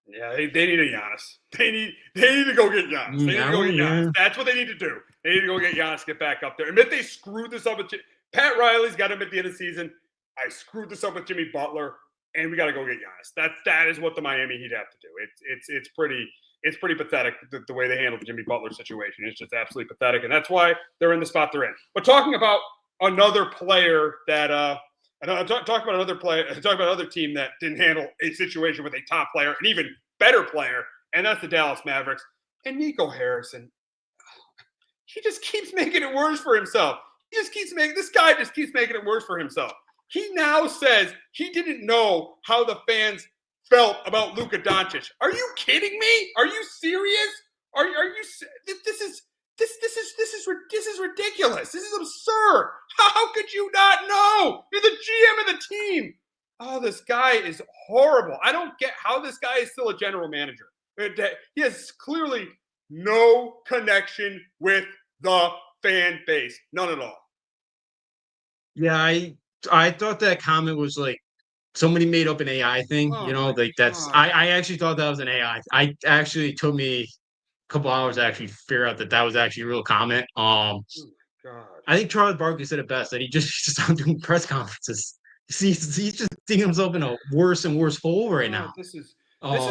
Yeah, they need a Giannis. They need to go get Giannis. That's what they need to do. They need to go get Giannis, get back up there. Admit they screwed this up with Pat Riley's got him at the end of the season. I screwed this up with Jimmy Butler, and we got to go get Giannis. That is what the Miami Heat have to do. It's pretty pathetic the way they handled the Jimmy Butler situation. It's just absolutely pathetic, and that's why they're in the spot they're in. But talking about another player that talk about another team that didn't handle a situation with a top player, an even better player, and that's the Dallas Mavericks. And Nico Harrison, he just keeps making it worse for himself. This guy just keeps making it worse for himself. He now says he didn't know how the fans felt about Luka Doncic. Are you kidding me? Are you serious? Are you? This is ridiculous. This is absurd. How could you not know? You're the GM of the team. Oh, this guy is horrible. I don't get how this guy is still a general manager. He has clearly no connection with the fan base. None at all. Yeah, I thought that comment was like somebody made up an AI thing, Oh you know, my like that's God. I actually thought that was an AI. I actually took me a couple hours to actually figure out that that was actually a real comment. Oh my God. I think Charles Barkley said it best that he just stopped doing press conferences. He's just digging himself in a worse and worse hole right Oh, now. this is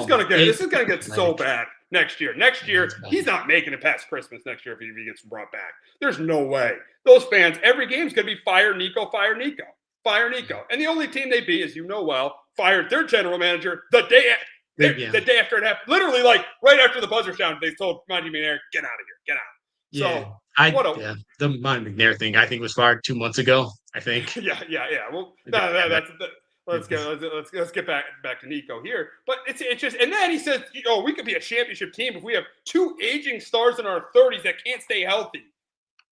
gonna get so Like, bad next year. Next year, it's bad. he's not making it past Christmas next year if he gets brought back. There's no way. Those fans, every game's gonna be fire Nico, fire Nico, fire Nico. And the only team they beat, as you know well, fired their general manager the day after it happened. Literally, like right after the buzzer sound, they told Monty McNair, "Get out of here, get out." Yeah, So the Monty McNair thing I think was fired 2 months ago. I think. yeah. Well, let's get back to Nico here. But it's just, and then he says, we could be a championship team if we have two aging stars in our 30s that can't stay healthy.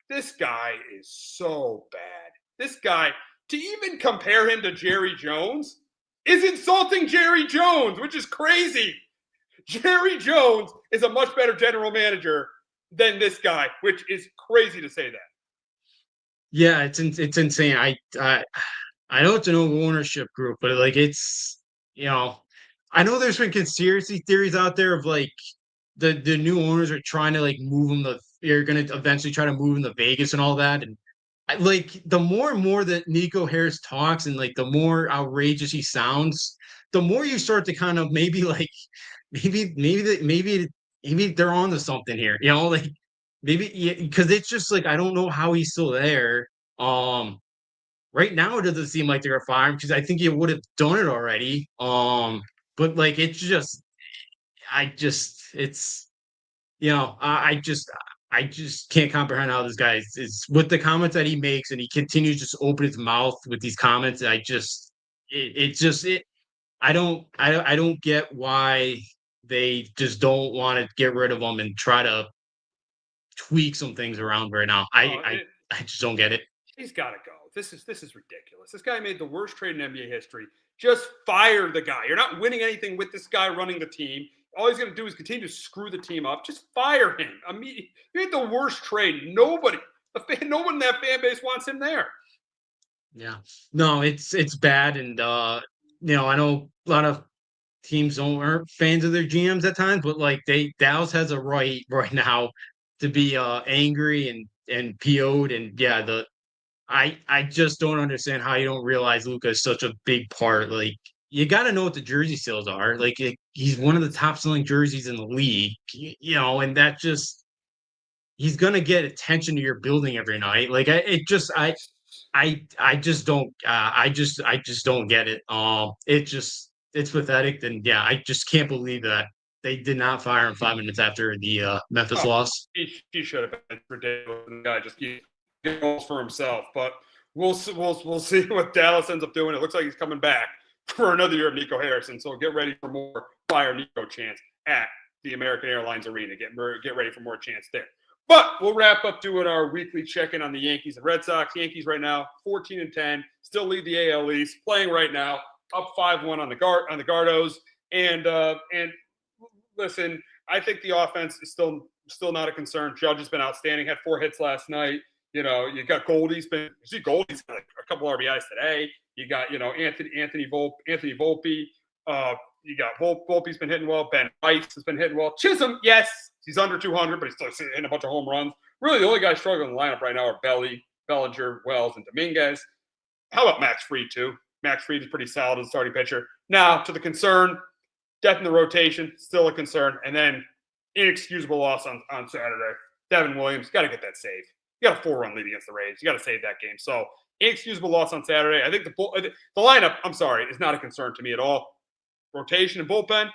This guy is so bad. This guy, to even compare him to Jerry Jones, is insulting Jerry Jones, which is crazy. Jerry Jones is a much better general manager than this guy, which is crazy to say that. Yeah, it's insane. I know it's an old ownership group, but like it's I know there's been conspiracy theories out there of like the new owners are trying to like move them they're gonna eventually try to move him to Vegas and all that. And like the more and more that Nico Harris talks and like the more outrageous he sounds, the more you start to kind of maybe like maybe they're on to something here, like maybe because it's just like I don't know how he's still there. Right now it doesn't seem like they're gonna fire him because I think he would have done it already. But like it's just it's I just can't comprehend how this guy is with the comments that he makes and he continues to just open his mouth with these comments. I don't get why they just don't want to get rid of him and try to tweak some things around right now. I just don't get it. He's got to go. This is ridiculous. This guy made the worst trade in NBA history. Just fire the guy. You're not winning anything with this guy running the team. All he's going to do is continue to screw the team up. Just fire him. He made the worst trade. No one in that fan base wants him there. Yeah. No, it's bad. And I know a lot of teams aren't fans of their GMs at times, but like Dallas has a right now to be angry and PO'd. And yeah, I just don't understand how you don't realize Luka is such a big part. Like you got to know what the jersey sales are. Like he's one of the top selling jerseys in the league, and that just he's gonna get attention to your building every night. Like I just don't I just don't get it. It's pathetic. And yeah, I just can't believe that they did not fire him 5 minutes after the Memphis loss. He should have been ridiculous. The guy just keeps goals for himself. But we'll see what Dallas ends up doing. It looks like he's coming back for another year of Nico Harrison. So get ready for more fire Nico chants at the American Airlines Arena. Get ready for more chants there. But we'll wrap up doing our weekly check-in on the Yankees and Red Sox. Yankees right now 14-10, still lead the AL East, playing right now, up 5-1 on the Gardos. And listen, I think the offense is still not a concern. Judge has been outstanding. Had 4 hits last night. You got Goldie's Goldie's got a couple RBIs today. You got Anthony Volpe. You got Volpe's been hitting well. Ben White has been hitting well. Chisholm, yes, he's under 200, but he's still hitting a bunch of home runs. Really, the only guys struggling in the lineup right now are Bellinger, Wells, and Dominguez. How about Max Fried too? Max Fried is pretty solid as a starting pitcher. Now to the concern, depth in the rotation, still a concern, and then inexcusable loss on Saturday. Devin Williams, got to get that save. You got a 4-run lead against the Rays. You got to save that game. So inexcusable loss on Saturday. I think the lineup, I'm sorry, is not a concern to me at all. Rotation and bullpen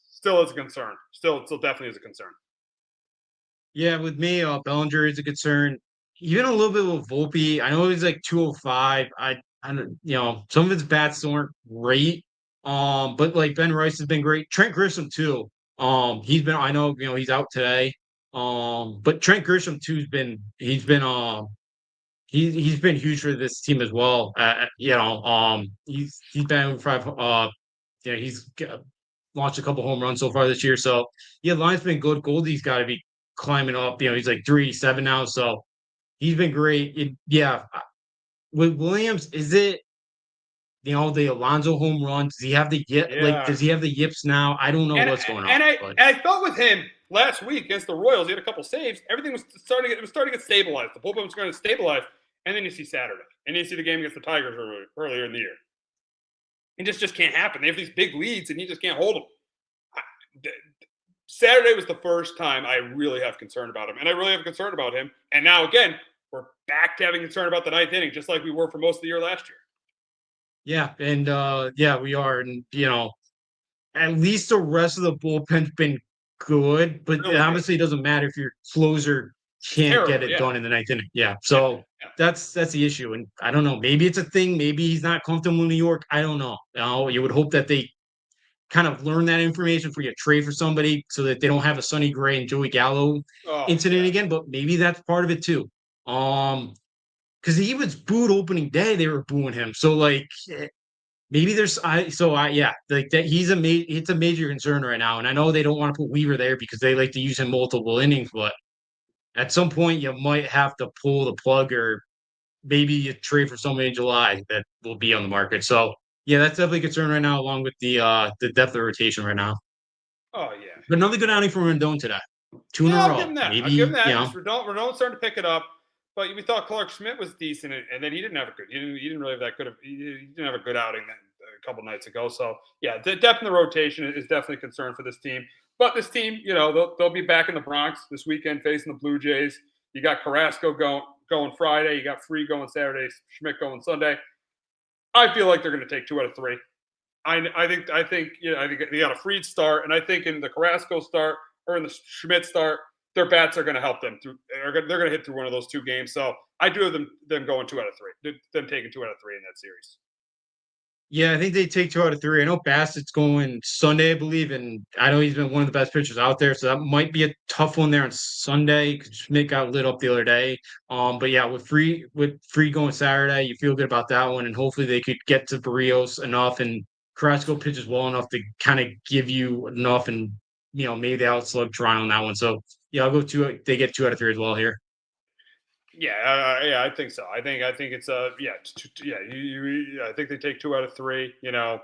still is a concern. Still definitely is a concern. Yeah, with me, Bellinger is a concern. Even a little bit with Volpe. I know he's like 205. I I don't, some of his bats weren't great. But like Ben Rice has been great. Trent Grisham too. I know, he's out today. But Trent Grisham too he's been huge for this team as well. He's been five. He's launched a couple home runs so far this year. So yeah, line's been good. Goldie's got to be climbing up. He's like 387 now, so he's been great. With Williams, is it the Alonso home run? Does he have the yip? Like, Yeah. does he have the yips now? I don't know And what's going on. and I But and I thought with him last week against the Royals, he had a couple saves. Everything was starting to get stabilized. The bullpen was going to stabilize, and then you see Saturday, and then you see the game against the Tigers earlier in the year. It just can't happen. They have these big leads, and you just can't hold them. Saturday was the first time I really have concern about him, and I really have concern about him. And now again, we're back to having concern about the ninth inning, just like we were for most of the year last year. yeah, and we are, and at least the rest of the bullpen's been good, but Really obviously it doesn't matter if your closer can't get terrible, it yeah. done in the ninth inning. Yeah, so Yeah. that's the issue, and I don't know. Maybe it's a thing. Maybe he's not comfortable in New York. I don't know. You would hope that they kind of learn that information for you trade for somebody so that they don't have a Sonny Gray and Joey Gallo incident again. But maybe that's part of it too. Because he was booed opening day, they were booing him. So like maybe yeah, like that it's a major concern right now. And I know they don't want to put Weaver there because they like to use him multiple innings, but at some point you might have to pull the plug or maybe you trade for somebody in July that will be on the market. So yeah, that's definitely a concern right now, along with the depth of rotation right now. Oh yeah. But another good outing from Rendon today. Two in a Yeah, I'll row. give him that. I'll give him Maybe, that. Rendon's starting to pick it up, but we thought Clark Schmidt was decent, and then he didn't have a good. He didn't really have that good. He didn't have a good outing a couple nights ago. So yeah, the depth in the rotation is definitely a concern for this team. But this team, they'll be back in the Bronx this weekend facing the Blue Jays. You got Carrasco going Friday. You got Free going Saturday. Schmidt going Sunday. I feel like they're going to take 2 out of 3. I think they got a Fried start, and I think in the Carrasco start or in the Schmidt start, their bats are going to help them through. They're going to hit through one of those 2 games. So I do have them going 2 out of 3. Them taking 2 out of 3 in that series. Yeah, I think they take 2 out of 3. I know Bassett's going Sunday, I believe, and I know he's been one of the best pitchers out there, so that might be a tough one there on Sunday. Schmidt got lit up the other day. But yeah, with free going Saturday, you feel good about that one, and hopefully they could get to Barrios enough and Carrasco pitches well enough to kind of give you enough, and maybe they outslug Toronto on that one. So yeah, I'll go 2. They get 2 out of 3 as well here. Yeah, I think so. I think it's I think they take 2 out of 3. And I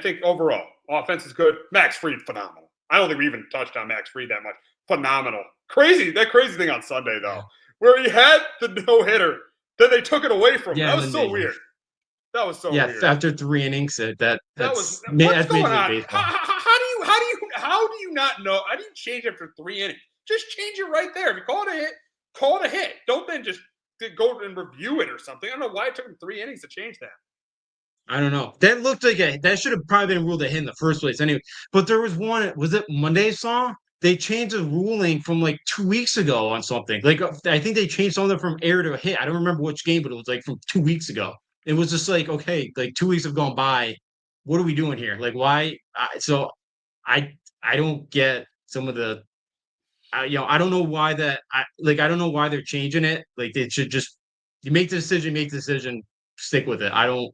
think overall offense is good. Max Fried, phenomenal. I don't think we even touched on Max Fried that much. Phenomenal. That crazy thing on Sunday though, where he had the no hitter, then they took it away from him. Yeah, that was so weird. That was so weird. Yeah, after 3 innings, that's what's Major going League on? Baseball. How do you not know? How do you change after 3 innings? Just change it right there. If you call it a hit, call it a hit. Don't then just go and review it or something. I don't know why it took him 3 innings to change that. I don't know. That looked like that should have probably been ruled a hit in the first place anyway. But there was one, was it Monday saw? They changed the ruling from like 2 weeks ago on something. Like I think they changed something from air to a hit. I don't remember which game, but it was like from 2 weeks ago. It was just like, okay, like 2 weeks have gone by. What are we doing here? Like why? So I don't get some of the I don't know why I don't know why they're changing it. Like they should just you make the decision, stick with it. I don't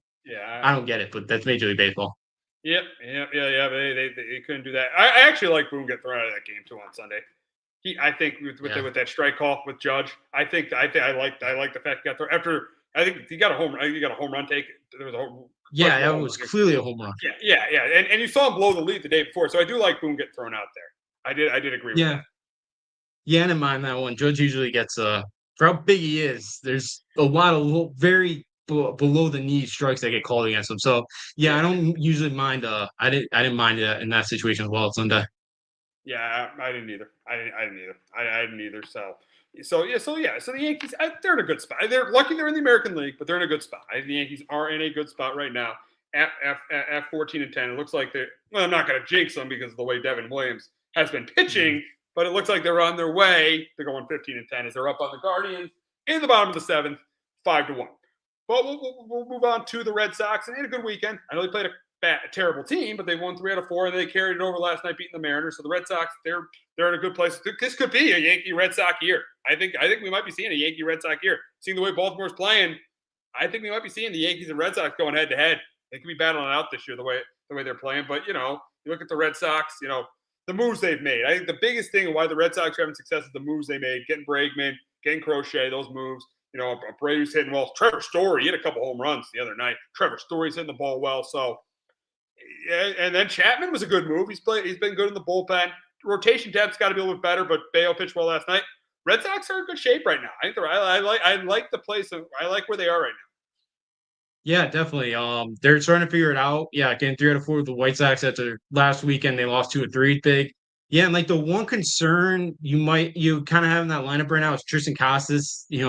get it, but that's Major League Baseball. Yep. They couldn't do that. I actually like Boone get thrown out of that game too on Sunday. I think with that strike call with Judge, I like the fact he got thrown after. I think he got a home run take. There was that was clearly a home run. Yeah. And you saw him blow the lead the day before, so I do like Boone getting thrown out there. I did agree with that. Yeah, I didn't mind that one. Judge usually gets for how big he is. There's a lot of very below the knee strikes that get called against him. So yeah, I don't usually mind. I didn't mind that in that situation as well Sunday. Yeah, I didn't either. I didn't either. So the Yankees, they're in a good spot. They're lucky they're in the American League, but they're in a good spot. The Yankees are in a good spot right now at 14-10. It looks like I'm not going to jinx them because of the way Devin Williams has been pitching, but it looks like they're on their way to going 15-10 as they're up on the Guardians in the bottom of the 7th, 5-1. But we'll move on to the Red Sox, and they had a good weekend. I know they played a terrible team, but they won 3 out of 4, and they carried it over last night, beating the Mariners. So the Red Sox, they're in a good place. This could be a Yankee Red Sox year. I think we might be seeing a Yankee Red Sox year. Seeing the way Baltimore's playing, I think we might be seeing the Yankees and Red Sox going head to head. They could be battling out this year the way they're playing. But you look at the Red Sox, the moves they've made. I think the biggest thing of why the Red Sox are having success is the moves they made, getting Bregman, getting Crochet, those moves. Brady's hitting well. Trevor Story, he hit a couple home runs the other night. Trevor Story's hitting the ball well. So, and then Chapman was a good move. He's been good in the bullpen. Rotation depth's got to be a little bit better, but Bayo pitched well last night. Red Sox are in good shape right now. I think I like the place. I like where they are right now. Yeah, definitely. They're starting to figure it out. Yeah, getting 3 out of 4 with the White Sox after last weekend. They lost 2 of 3 big. Yeah, and like the one concern you kind of have in that lineup right now is Tristan Casas. He's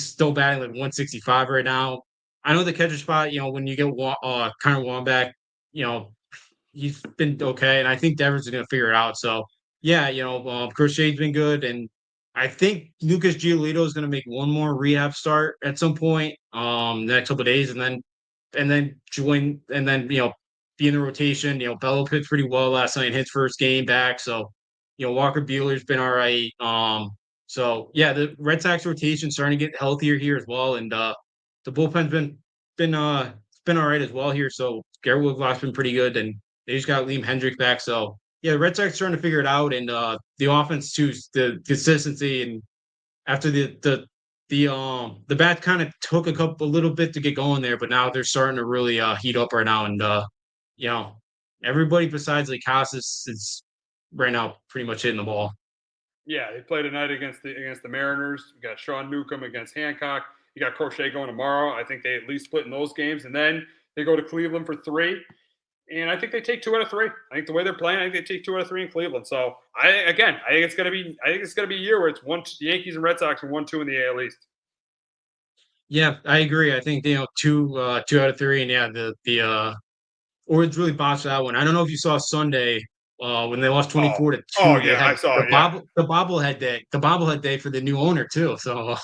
still batting like 165 right now. I know the catcher spot, when you get Connor Wambach, he's been okay, and I think Devers going to figure it out. So yeah, Crochet's been good, and I think Lucas Giolito is going to make one more rehab start at some point the next couple of days, and then join, and then be in the rotation. Bello pitched pretty well last night in his first game back, so Walker Buehler's been all right. So yeah, the Red Sox rotation starting to get healthier here as well, and the bullpen's been all right as well here. So Garrett Whitlock's been pretty good, and they just got Liam Hendriks back. So yeah, the Red Sox starting to figure it out, and the offense too, the consistency, and after the bat kind of took a little bit to get going there, but now they're starting to really heat up right now, and everybody besides like Casas is right now pretty much hitting the ball. Yeah, they played tonight against the Mariners. We got Sean Newcomb against Hancock. You got Crochet going tomorrow. I think they at least split in those games, and then they go to Cleveland for 3. And I think they take 2 out of 3. I think the way they're playing, I think they take 2 out of 3 in Cleveland. So I think it's gonna be a year where it's the Yankees and Red Sox and 1-2 in the AL East. Yeah, I agree. I think 2 out of 3, and yeah, the Orioles really botched that one. I don't know if you saw Sunday when they lost 24-2. Oh yeah, I saw it. The bobblehead day for the new owner too. So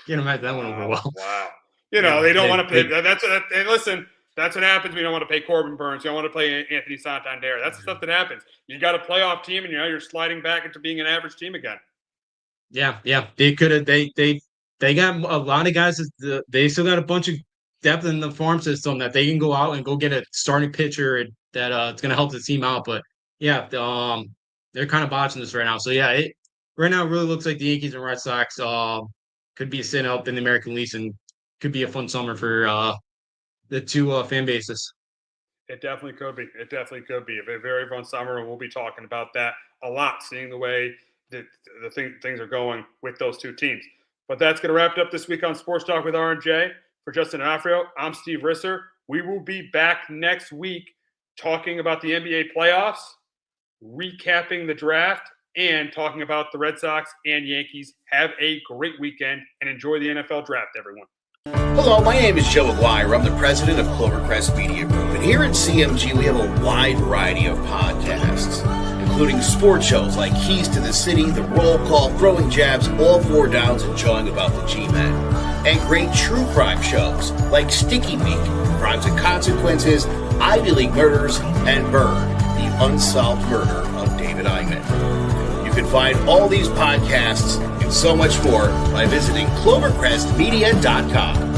can't imagine that went over well. Wow. They don't want to pay. And listen. That's what happens when you don't want to pay Corbin Burns. You don't want to play Anthony Santander. That's the stuff that happens. You got a playoff team, and you're sliding back into being an average team again. Yeah. They could have. They got a lot of guys. They still got a bunch of depth in the farm system that they can go out and go get a starting pitcher that it's going to help the team out. But yeah, they're kind of botching this right now. So yeah, right now it really looks like the Yankees and Red Sox could be sitting up in the American League and could be a fun summer for the 2 fan bases. It definitely could be. It definitely could be a very fun summer, and we'll be talking about that a lot, seeing the way that things are going with those 2 teams. But that's going to wrap it up this week on Sports Talk with R&J. For Justin Afrio, I'm Steve Risser. We will be back next week talking about the NBA playoffs, recapping the draft, and talking about the Red Sox and Yankees. Have a great weekend and enjoy the NFL draft, everyone. Hello, my name is Joe Aguirre. I'm the president of Clovercrest Media Group, and here at CMG we have a wide variety of podcasts, including sports shows like Keys to the City, The Roll Call, Throwing Jabs, All 4 Downs, and Jawing About the G-Men, and great true crime shows like Sticky Week, Crimes and Consequences, Ivy League Murders, and Bird, the Unsolved Murder of David Eichmann. You can find all these podcasts and so much more by visiting clovercrestmedia.com.